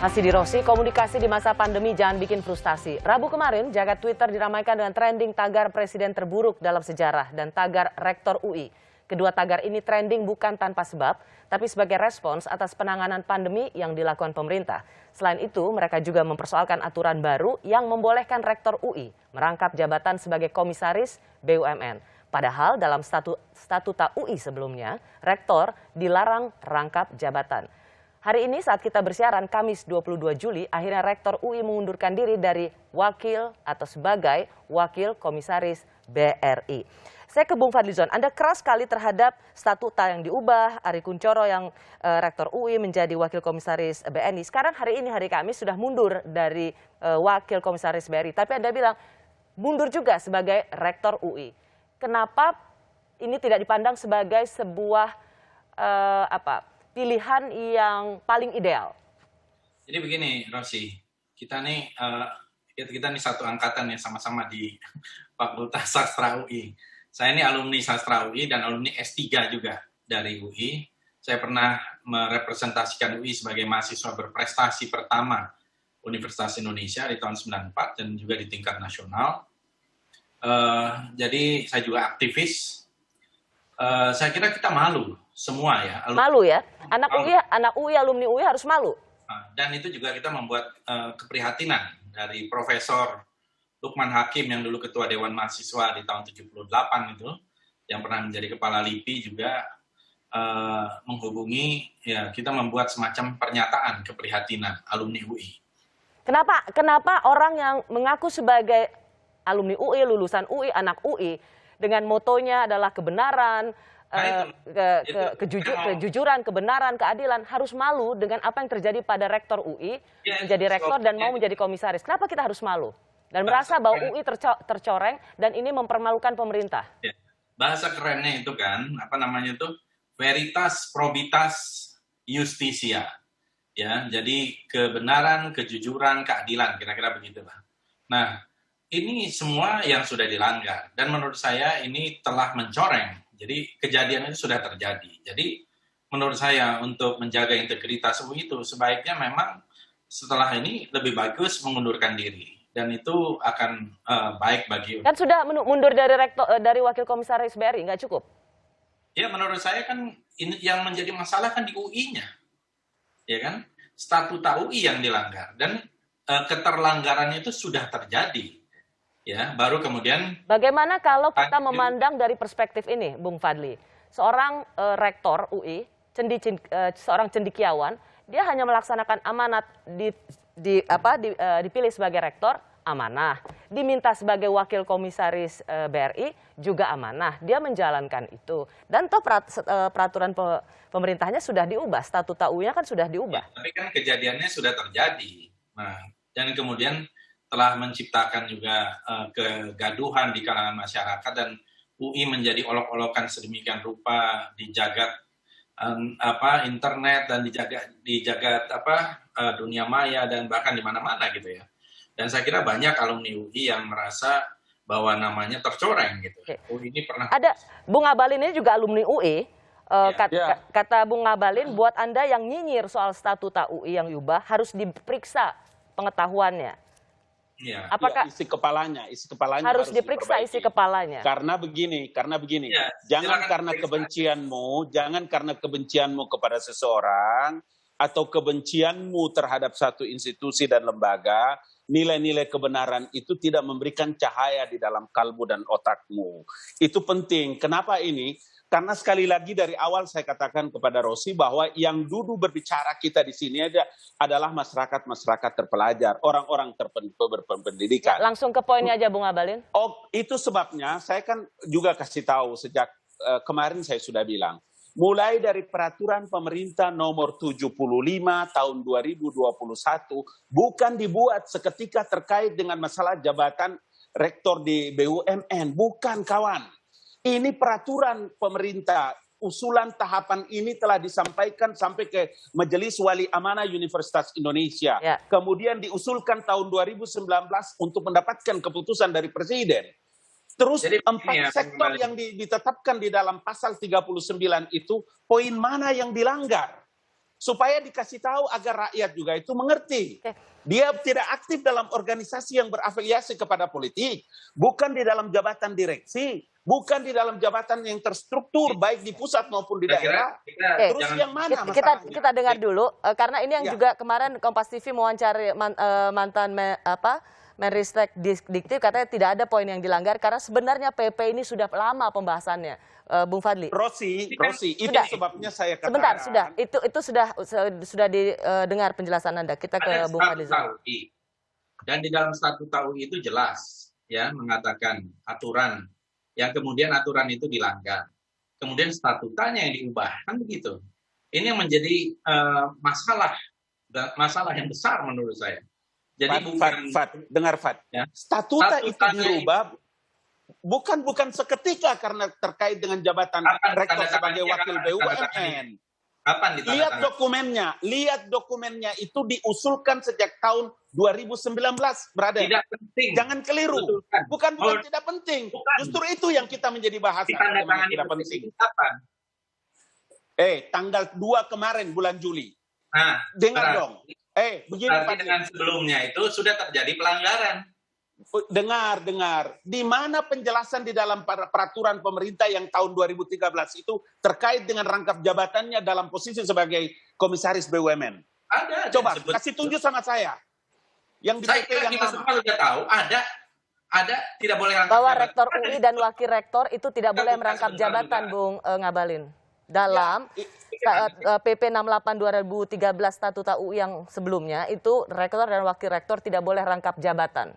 Masih di Rossi, komunikasi di masa pandemi jangan bikin frustasi. Rabu kemarin, jagat Twitter diramaikan dengan trending tagar presiden terburuk dalam sejarah dan tagar rektor UI. Kedua tagar ini trending bukan tanpa sebab, tapi sebagai respons atas penanganan pandemi yang dilakukan pemerintah. Selain itu, mereka juga mempersoalkan aturan baru yang membolehkan rektor UI merangkap jabatan sebagai komisaris BUMN. Padahal dalam statuta UI sebelumnya, rektor dilarang rangkap jabatan. Hari ini saat kita bersiaran Kamis 22 Juli, akhirnya Rektor UI mengundurkan diri dari wakil atau sebagai wakil komisaris BRI. Saya ke Bung Fadlizon, Anda keras sekali terhadap statuta yang diubah, Ari Kunchoro yang Rektor UI menjadi wakil komisaris BNI. Sekarang hari ini, hari Kamis, sudah mundur dari wakil komisaris BRI. Tapi Anda bilang mundur juga sebagai Rektor UI. Kenapa ini tidak dipandang sebagai sebuah pilihan yang paling ideal? Jadi begini, Rossi, kita nih satu angkatan yang sama-sama di Fakultas Sastra UI. Saya ini alumni Sastra UI dan alumni S3 juga dari UI. Saya pernah merepresentasikan UI sebagai mahasiswa berprestasi pertama Universitas Indonesia di tahun 94 dan juga di tingkat nasional. Jadi saya juga aktivis. Saya kira kita malu semua ya. Malu ya? Anak UI, alumni UI harus malu. Dan itu juga kita membuat keprihatinan dari Profesor Lukman Hakim yang dulu Ketua Dewan Mahasiswa di tahun 78 itu, yang pernah menjadi Kepala LIPI juga menghubungi, ya kita membuat semacam pernyataan keprihatinan alumni UI. Kenapa orang yang mengaku sebagai alumni UI, lulusan UI, anak UI, dengan motonya adalah kebenaran, kejujuran, kebenaran, keadilan, harus malu dengan apa yang terjadi pada rektor UI, menjadi rektor dan mau menjadi komisaris? Kenapa kita harus malu? Dan merasa bahwa UI tercoreng dan ini mempermalukan pemerintah. Bahasa kerennya itu kan, veritas, probitas, justisia. Ya, jadi kebenaran, kejujuran, keadilan, kira-kira begitulah. Nah, ini semua yang sudah dilanggar dan menurut saya ini telah mencoreng. Jadi kejadian itu sudah terjadi. Jadi menurut saya untuk menjaga integritas UI itu sebaiknya memang setelah ini lebih bagus mengundurkan diri dan itu akan baik bagi. Kan sudah mundur dari wakil komisaris BRI, nggak cukup? Ya menurut saya kan ini yang menjadi masalah kan di UI-nya, ya kan? Statuta UI yang dilanggar dan keterlanggaran itu sudah terjadi. Ya, baru kemudian. Bagaimana kalau kita memandang dari perspektif ini, Bung Fadli? Seorang rektor UI, seorang cendekiawan, dia hanya melaksanakan amanat dipilih sebagai rektor, amanah. Diminta sebagai wakil komisaris BRI, juga amanah. Dia menjalankan itu. Dan toh peraturan pemerintahnya sudah diubah, statuta UI-nya kan sudah diubah. Ya, tapi kan kejadiannya sudah terjadi. Nah, dan kemudian telah menciptakan juga kegaduhan di kalangan masyarakat dan UI menjadi olok-olokan sedemikian rupa di jagat internet dan di jagat dunia maya dan bahkan di mana-mana gitu ya. Dan saya kira banyak alumni UI yang merasa bahwa namanya tercoreng gitu. UI ini pernah ada Bung Abalin ini juga alumni UI. Kata Bung Abalin, buat Anda yang nyinyir soal statuta UI yang diubah harus diperiksa pengetahuannya. Ya, apakah isi kepalanya harus diperiksa isi kepalanya? Karena begini, ya, jangan karena kebencianmu kepada seseorang atau kebencianmu terhadap satu institusi dan lembaga, nilai-nilai kebenaran itu tidak memberikan cahaya di dalam kalbu dan otakmu. Itu penting. Kenapa ini? Karena sekali lagi dari awal saya katakan kepada Rossi bahwa yang duduk berbicara kita di sini adalah masyarakat terpelajar, orang-orang berpendidikan. Langsung ke poinnya aja Bung Abalin. Oh, itu sebabnya saya kan juga kasih tahu sejak kemarin saya sudah bilang. Mulai dari peraturan pemerintah nomor 75 tahun 2021 bukan dibuat seketika terkait dengan masalah jabatan rektor di BUMN, bukan kawan. Ini peraturan pemerintah, usulan tahapan ini telah disampaikan sampai ke Majelis Wali Amanah Universitas Indonesia. Ya. Kemudian diusulkan tahun 2019 untuk mendapatkan keputusan dari Presiden. Terus jadi, 4 sektor yang ditetapkan di dalam pasal 39 itu, poin mana yang dilanggar? supaya dikasih tahu agar rakyat juga itu mengerti. Dia tidak aktif dalam organisasi yang berafiliasi kepada politik, bukan di dalam jabatan direksi, bukan di dalam jabatan yang terstruktur baik di pusat maupun di daerah. Terus yang mana masalahnya? Kita dengar dulu karena ini yang juga kemarin Kompas TV mewawancari mantan Menristek Dikti, katanya tidak ada poin yang dilanggar karena sebenarnya PP ini sudah lama pembahasannya, Bung Fadli. Rosi, itu sudah. sebabnya saya katakan. Sebentar, itu sudah didengar penjelasan Anda. Kita ke Bung Fadli. Dan di dalam statuta UI itu jelas ya mengatakan aturan yang kemudian aturan itu dilanggar. Kemudian statutanya yang diubah, kan begitu. Ini yang menjadi masalah yang besar menurut saya. Jadi dengar Fat. Ya. Statuta itu dirubah bukan seketika karena terkait dengan jabatan rektor sebagai wakil BUMN. Lihat dokumennya itu diusulkan sejak tahun 2019, brother. Tidak penting. Jangan keliru. Bukan tidak penting. Justru itu yang kita menjadi bahasan. Tidak penting. Kapan? Tanggal 2 kemarin bulan Juli. Nah, dengar dong. Begini Pak. Dengan sebelumnya itu sudah terjadi pelanggaran. Dengar. Di mana penjelasan di dalam peraturan pemerintah yang tahun 2013 itu terkait dengan rangkap jabatannya dalam posisi sebagai komisaris BUMN? Ada. Coba kasih tunjuk sama saya. Yang di PP yang kita semua sudah tahu ada tidak boleh rangkap bahwa jabatan. rektor UI dan wakil rektor itu tidak boleh merangkap jabatan, Bung Ngabalin. Dalam PP 68 2013 Statuta UI yang sebelumnya itu rektor dan wakil rektor tidak boleh rangkap jabatan.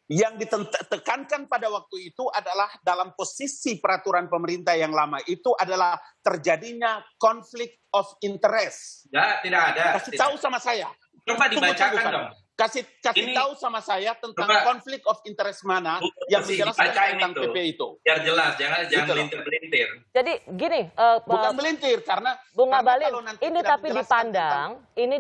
Yang ditekankan pada waktu itu adalah dalam posisi peraturan pemerintah yang lama itu adalah terjadinya conflict of interest. Ya, tidak ada. Kasih tahu sama saya. Coba dibacakan dong. Kasih tahu sama saya tentang konflik of interest mana yang menjelaskan tentang PP itu. Biar jelas, jangan melintir-melintir. Jadi gini, bukan melintir karena Bung Ngabalin, ini tapi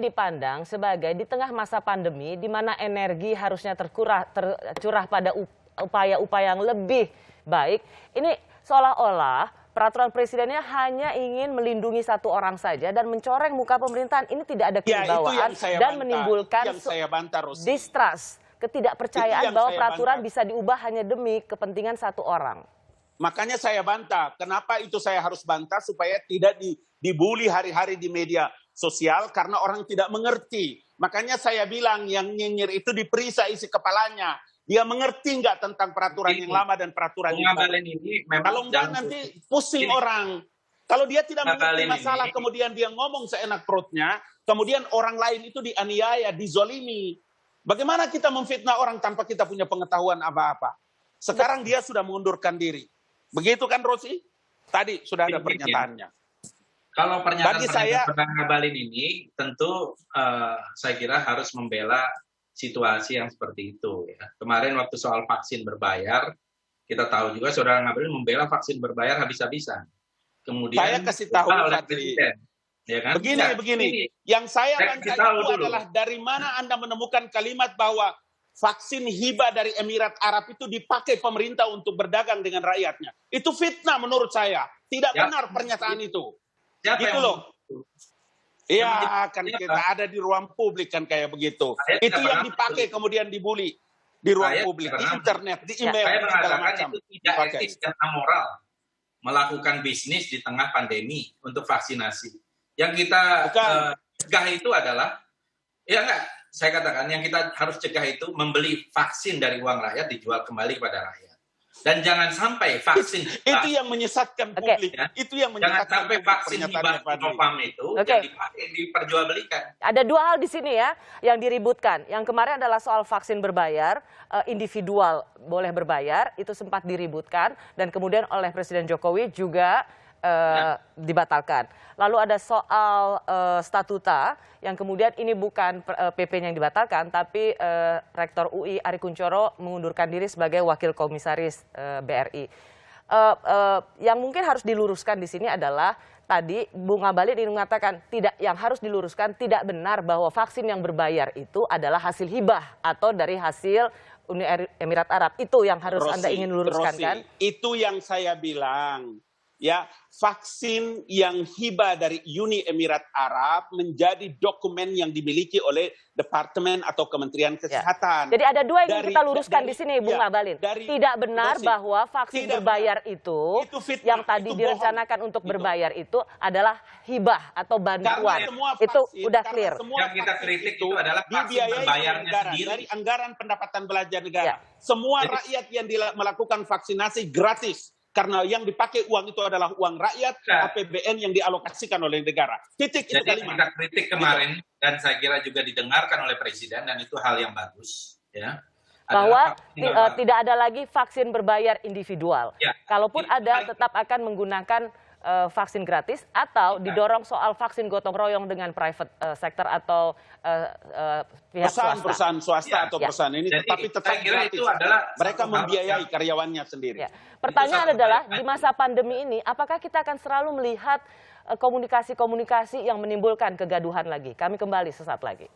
dipandang sebagai di tengah masa pandemi di mana energi harusnya tercurah pada upaya-upaya yang lebih baik. Ini seolah-olah peraturan presidennya hanya ingin melindungi satu orang saja dan mencoreng muka pemerintahan. Ini tidak ada kewibawaan dan menimbulkan distrust, ketidakpercayaan bahwa peraturan bisa diubah hanya demi kepentingan satu orang. Makanya saya bantah. Kenapa itu saya harus bantah? Supaya tidak dibully hari-hari di media sosial karena orang tidak mengerti. Makanya saya bilang yang nyinyir itu diperiksa isi kepalanya. Dia mengerti nggak tentang peraturan yang lama dan peraturan yang baru? Kalau enggak nanti pusing orang. Kalau dia tidak mengerti masalah, kemudian dia ngomong seenak perutnya, kemudian orang lain itu dianiaya, dizolimi. Bagaimana kita memfitnah orang tanpa kita punya pengetahuan apa-apa? Sekarang dia sudah mengundurkan diri. Begitu kan, Rosi? Tadi sudah ada pernyataannya. Kalau pernyataan Ngabalin ini, tentu saya kira harus membela situasi yang seperti itu. Ya. Kemarin waktu soal vaksin berbayar, kita tahu juga saudara Ngabalin membela vaksin berbayar habis-habisan. Kemudian saya kasih tahu oleh presiden. Ya kan? Begini. Yang saya tanya itu adalah dari mana Anda menemukan kalimat bahwa vaksin hibah dari Emirat Arab itu dipakai pemerintah untuk berdagang dengan rakyatnya. Itu fitnah menurut saya. Tidak benar pernyataan itu. Gitu loh. Iya, kan kita ada di ruang publik kan kayak begitu. Itu yang dipakai kemudian dibully di ruang publik, di internet, di email, segala macam. Itu tidak etis dan amoral melakukan bisnis di tengah pandemi untuk vaksinasi. Yang kita cegah itu adalah, ya enggak, saya katakan yang kita harus cegah itu membeli vaksin dari uang rakyat dijual kembali kepada rakyat. Dan jangan sampai vaksin itu yang menyesatkan publik. Itu yang menyesatkan. Jangan sampai vaksin hibah Sinovac itu yang diperjualbelikan. Ada dua hal di sini ya yang diributkan. Yang kemarin adalah soal vaksin berbayar, individual boleh berbayar, itu sempat diributkan dan kemudian oleh Presiden Jokowi juga dibatalkan. Lalu ada soal statuta yang kemudian ini bukan PP-nya yang dibatalkan, tapi Rektor UI Ari Kunchoro mengundurkan diri sebagai Wakil Komisaris BRI. Yang mungkin harus diluruskan di sini adalah tadi Bung Ngabalin ini mengatakan yang harus diluruskan tidak benar bahwa vaksin yang berbayar itu adalah hasil hibah atau dari hasil Uni Emirat Arab. Itu yang harus Anda ingin luruskan kan? Itu yang saya bilang. ya, vaksin yang hibah dari Uni Emirat Arab menjadi dokumen yang dimiliki oleh Departemen atau Kementerian Kesehatan. Jadi ada dua yang kita luruskan di sini, Bung Abalin. Tidak benar bahwa vaksin berbayar itu yang tadi direncanakan untuk berbayar itu adalah hibah atau bantuan. Itu udah clear. Yang kita kritik itu adalah vaksin berbayarnya sendiri. Dari anggaran pendapatan belanja negara. Semua rakyat yang melakukan vaksinasi gratis. Karena yang dipakai uang itu adalah uang rakyat, APBN yang dialokasikan oleh negara. Titik itu Jadi kalimat. kita kritik kemarin, dan saya kira juga didengarkan oleh Presiden, dan itu hal yang bagus. Ya. Bahwa tidak ada lagi vaksin berbayar individual. Kalaupun ada, tetap akan menggunakan vaksin gratis atau didorong soal vaksin gotong royong dengan private sector atau pihak swasta. Perusahaan swasta atau perusahaan ini, jadi, tapi tetap gratis. itu adalah mereka membiayai karyawannya sendiri. Pertanyaan adalah di masa pandemi ini, apakah kita akan selalu melihat komunikasi-komunikasi yang menimbulkan kegaduhan lagi? Kami kembali sesaat lagi.